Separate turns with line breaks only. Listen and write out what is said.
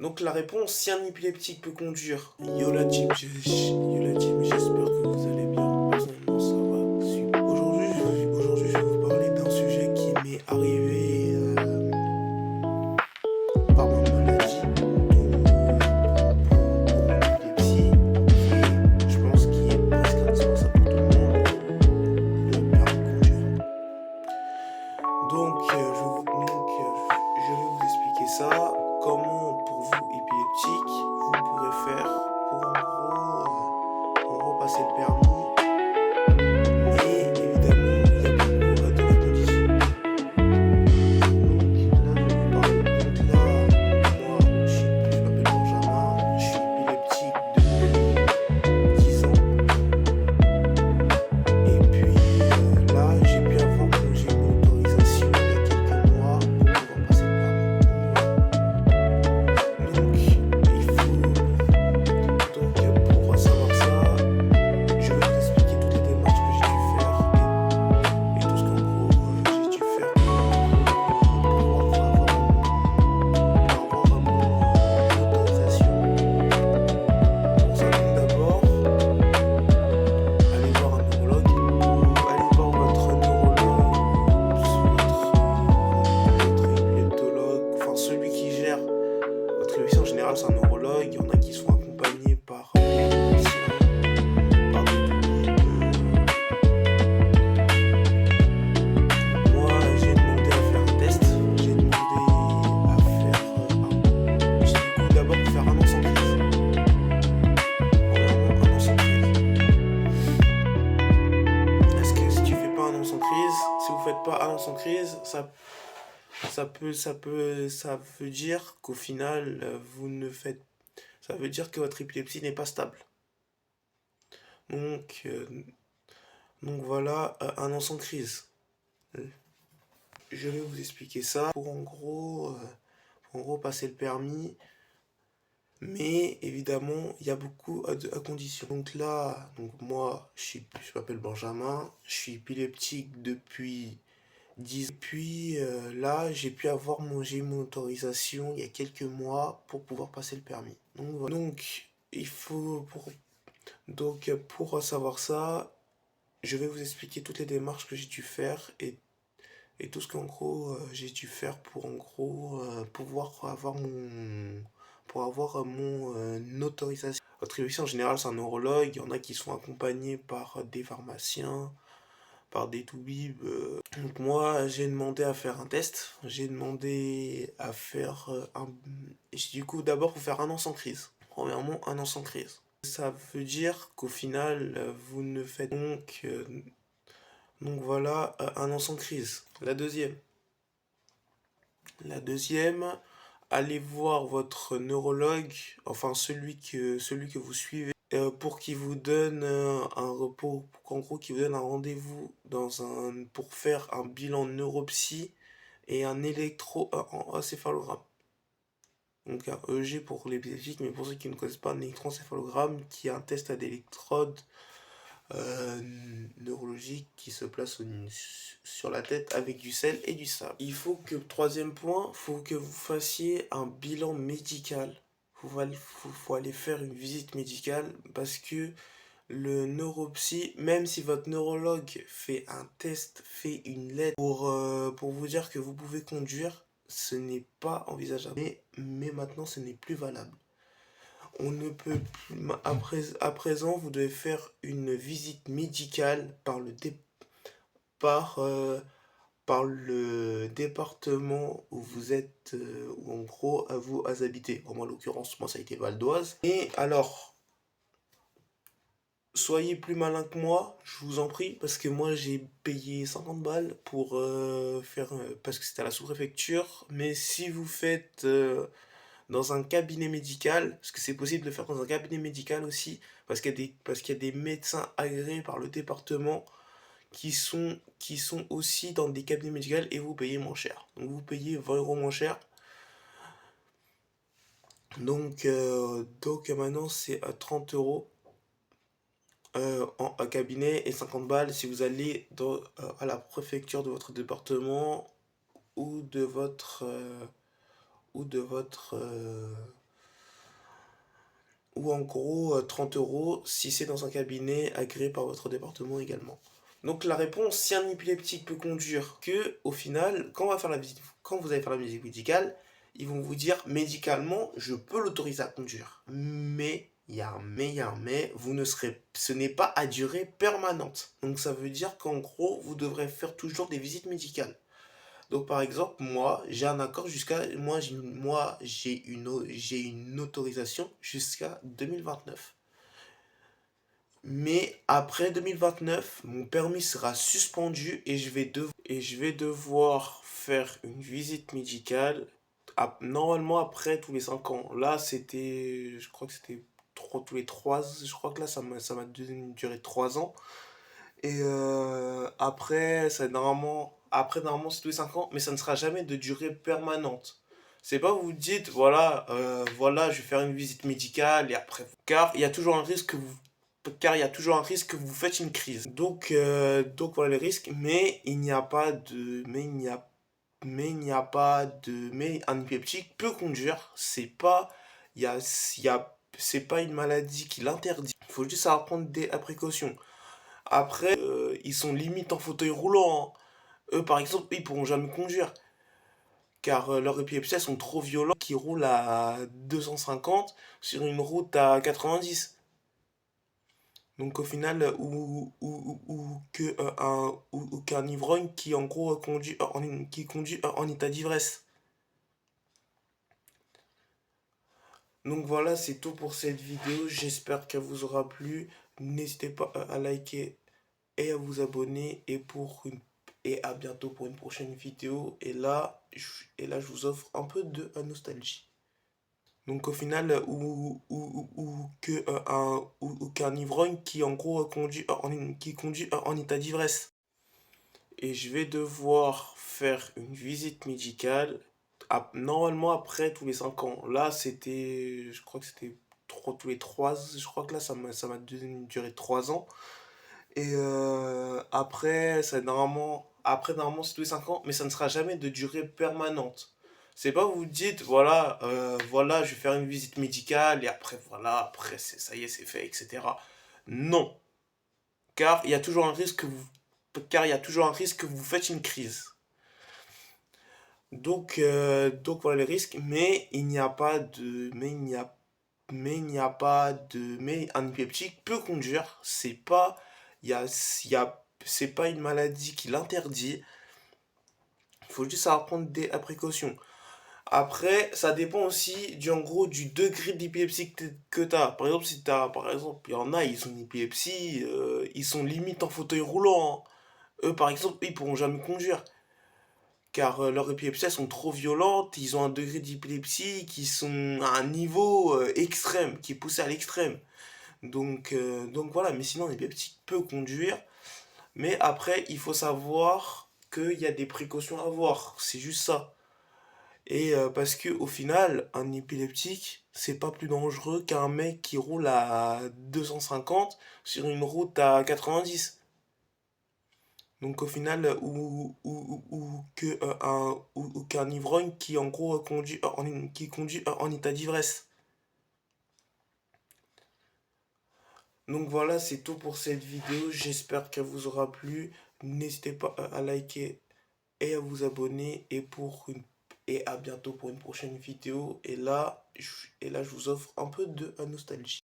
Donc la réponse, si un épileptique peut conduire. Yo la team, yo la team, j'espère que vous allez bien. Personnellement, ça va super. Aujourd'hui, je vais vous parler d'un sujet qui m'est arrivé par ma maladie, pour mon épilepsie, je pense, qui est presque indispensable pour tout le monde, le permis de conduire. Je vais vous expliquer ça. Comment, pour vous, épileptique, vous pourrez faire pour en gros passer le permis. Mais évidemment, il y a beaucoup de conditions. Donc là, moi, je m'appelle Benjamin, je suis épileptique depuis 10 ans. Et puis là, j'ai pu avoir j'ai une autorisation il y a quelques mois pour pouvoir passer le permis. Donc, pour savoir ça, je vais vous expliquer toutes les démarches que j'ai dû faire et tout ce qu'en gros j'ai dû faire pour avoir mon autorisation. Pour ça, donc d'abord, allez voir un neurologue ou allez voir votre neurologue, votre épileptologue, enfin celui qui gère votre épilepsie en général, c'est un neurologue. Il y en a qui sont accompagnés par des pharmaciens, par des toubibs. Moi, j'ai demandé à faire un test. J'ai demandé à faire j'ai du coup d'abord faire un an sans crise. Premièrement, un an sans crise. Est-ce que si tu fais pas un an sans crise, si vous faites pas un an sans crise, ça veut dire qu'au final, vous ne faites, ça veut dire que votre épilepsie n'est pas stable. Donc, euh, donc voilà, un an sans crise. Je vais vous expliquer ça pour en gros passer le permis. Mais évidemment, il y a beaucoup de conditions. Donc là, moi, je m'appelle Benjamin, je suis épileptique depuis 10 ans. Puis là, j'ai eu mon autorisation il y a quelques mois pour pouvoir passer le permis. Donc voilà. Il faut pour savoir ça, je vais vous expliquer toutes les démarches que j'ai dû faire et tout ce qu'en gros j'ai dû faire pour en gros pouvoir avoir mon autorisation. Votre épilepsie en général, c'est un neurologue. Il y en a qui sont accompagnés par des pharmaciens, par des toubibs. Donc moi, j'ai demandé à faire un test. J'ai demandé à faire du coup, d'abord, pour faire un an sans crise. Premièrement, un an sans crise. Ça veut dire qu'au final, vous ne faites donc voilà, un an sans crise. La deuxième, allez voir votre neurologue, enfin celui que vous suivez, pour qu'il vous donne un repos, qu'en gros qu'il vous donne un rendez-vous pour faire un bilan neuropsy et un électroencéphalogramme. Donc un EEG pour les psychiques, mais pour ceux qui ne connaissent pas, un électroencéphalogramme qui est un test à d'électrodes euh, neurologique qui se place sur la tête avec du sel et du sable. Troisième point, faut que vous fassiez un bilan médical. Faut aller faire une visite médicale parce que le neuropsy, même si votre neurologue fait un test, fait une lettre pour vous dire que vous pouvez conduire, ce n'est pas envisageable. Mais maintenant, ce n'est plus valable. On ne peut plus, à présent, vous devez faire une visite médicale par, euh, par le département où vous êtes, où en gros, vous habitez. Moi, en l'occurrence, moi, ça a été Val d'Oise. Et alors, soyez plus malin que moi, je vous en prie, parce que moi, j'ai payé 50 balles pour parce que c'était à la sous-préfecture. Mais si vous faites dans un cabinet médical, parce que c'est possible de le faire dans un cabinet médical aussi, parce qu'il y a des médecins agréés par le département qui sont aussi dans des cabinets médicaux et vous payez moins cher. Donc vous payez 20 € moins cher. Donc maintenant c'est à 30 € en cabinet et 50 balles si vous allez à la préfecture de votre département ou de votre ou en gros 30 € si c'est dans un cabinet agréé par votre département également. Donc la réponse, si un épileptique peut conduire, que au final, quand vous allez faire la visite médicale, ils vont vous dire médicalement, je peux l'autoriser à conduire. Mais, il y a un mais, il y a un mais, ce n'est pas à durée permanente. Donc ça veut dire qu'en gros, vous devrez faire toujours des visites médicales. Donc par exemple, moi, j'ai un accord j'ai une autorisation jusqu'à 2029. Mais après 2029, mon permis sera suspendu et je vais devoir faire une visite médicale normalement après tous les 5 ans. Là, je crois que c'était tous les 3, je crois que là, ça m'a duré 3 ans. Et après, normalement, c'est tous les 5 ans, mais ça ne sera jamais de durée permanente. C'est pas vous dites, voilà, voilà, je vais faire une visite médicale et après, car il y a toujours un risque que vous faites une crise. Donc voilà les risques, mais il n'y a pas de, mais il n'y a pas de, mais un épileptique peut conduire. C'est pas une maladie qui l'interdit. Il faut juste savoir prendre des précautions. Après, ils sont limite en fauteuil roulant, hein. Eux, par exemple, ils pourront jamais conduire. Car leurs épilepsies elles sont trop violentes, qui roulent à 250 sur une route à 90. Donc au final, ou qu'un ivrogne qui en gros conduit en état d'ivresse. Donc voilà, c'est tout pour cette vidéo. J'espère qu'elle vous aura plu. N'hésitez pas à liker et à vous abonner et à bientôt pour une prochaine vidéo. Et là, je vous offre un peu de nostalgie. Donc au final, ou qu'un ivrogne qui en gros conduit en état d'ivresse. Et je vais devoir faire une visite médicale normalement après tous les 5 ans. Là, je crois que c'était tous les 3, je crois que là, ça m'a duré 3 ans. Et normalement, c'est tous les 5 ans, mais ça ne sera jamais de durée permanente. C'est pas vous dites, voilà, voilà, je vais faire une visite médicale et après, voilà, après, ça y est, c'est fait, etc. Non, car il y a toujours un risque que vous faites une crise. Donc voilà les risques, mais il n'y a pas de, mais il n'y a pas de, mais un épileptique peut conduire. C'est pas une maladie qui l'interdit. Il faut juste savoir prendre des précautions. Après, ça dépend aussi en gros du degré d'épilepsie que tu as. Par exemple, il y en a, ils ont une épilepsie, ils sont limite en fauteuil roulant, hein. Eux, par exemple, ils pourront jamais conduire. Car leurs épilepsies elles sont trop violentes, ils ont un degré d'épilepsie qui sont à un niveau extrême, qui est poussé à l'extrême. Donc voilà, mais sinon un épileptique peut conduire, mais après il faut savoir qu'il y a des précautions à avoir, c'est juste ça. Et parce que au final, un épileptique, c'est pas plus dangereux qu'un mec qui roule à 250 sur une route à 90. Donc au final, ou qu'un ivrogne qui en gros conduit en état d'ivresse. Donc voilà, c'est tout pour cette vidéo. J'espère qu'elle vous aura plu. N'hésitez pas à liker et à vous abonner et à bientôt pour une prochaine vidéo. Et là, je vous offre un peu de nostalgie.